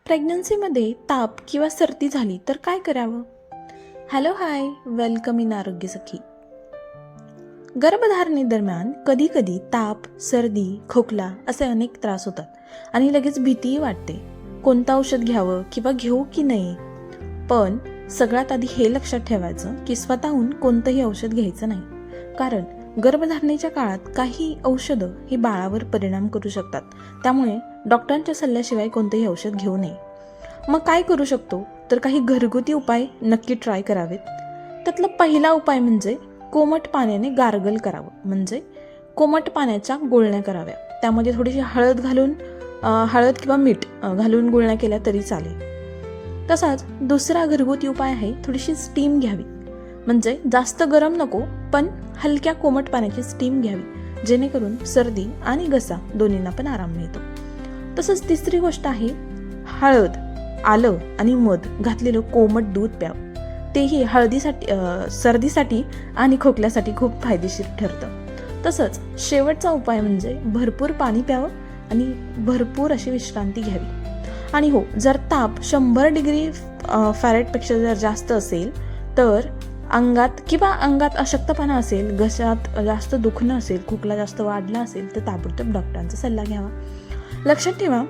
प्रेग्नन्सीमध्ये ताप किंवा सर्दी झाली तर काय करावं? हॅलो हाय, वेलकम इन आरोग्य सखी. गर्भधारणेदरम्यान कधी कधी ताप, सर्दी, खोकला असे अनेक त्रास होतात आणि लगेच भीतीही वाटते. कोणतं औषध घ्यावं किंवा घेऊ की नाही. पण सगळ्यात आधी हे लक्षात ठेवायचं की स्वतःहून कोणतंही औषध घ्यायचं नाही, कारण गर्भधारणेच्या काळात काही औषधं ही बाळावर परिणाम करू शकतात. त्यामुळे डॉक्टरांच्या सल्ल्याशिवाय कोणतेही औषध घेऊ नये. मग काय करू शकतो तर काही घरगुती उपाय नक्की ट्राय करावेत. त्यातला पहिला उपाय म्हणजे कोमट पाण्याने गार्गल करावं, म्हणजे कोमट पाण्याच्या गुळण्या कराव्या. त्यामध्ये थोडीशी हळद किंवा मीठ घालून गुळण्या केल्या तरी चालेल. तसाच दुसरा घरगुती उपाय आहे थोडीशी स्टीम घ्यावी, म्हणजे जास्त गरम नको पण हलक्या कोमट पाण्याची स्टीम घ्यावी, जेणेकरून सर्दी आणि घसा दोन्हींना पण आराम मिळतो. तसंच तिसरी गोष्ट आहे हळद, आलं आणि मध घातलेलं कोमट दूध प्यावं. तेही सर्दीसाठी आणि खोकल्यासाठी खूप फायदेशीर ठरतं. तसंच शेवटचा उपाय म्हणजे भरपूर पाणी प्यावं आणि भरपूर अशी विश्रांती घ्यावी. आणि हो, जर ताप 100 डिग्री फॅरेटपेक्षा जर जास्त असेल तर अंगात अशक्तपणा असेल, घशात जास्त दुखणं असेल, खोकला जास्त वाढला असेल तर ताबडतोब डॉक्टरांचा सल्ला घ्यावा. लक्षात ठेवा,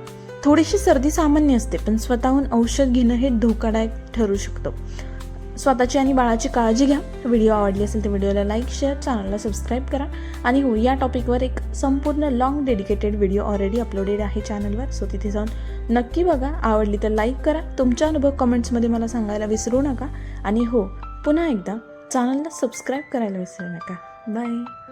थोडीशी सर्दी सामान्य असते, पण स्वतःहून औषध घेणं हे धोकादायक ठरू शकतं. स्वतःची आणि बाळाची काळजी घ्या. व्हिडिओ आवडली असेल तर व्हिडिओला लाईक, शेअर, चॅनलला सबस्क्राईब करा. आणि हो, या टॉपिकवर एक संपूर्ण long dedicated video already uploaded आहे चॅनलवर, सो तिथे जाऊन नक्की बघा. आवडली तर लाईक करा. तुमचा अनुभव कमेंट्समध्ये मला सांगायला विसरू नका. आणि हो, पुन्हा एकदा चॅनलला सबस्क्राईब करायला विसरू नका. बाय.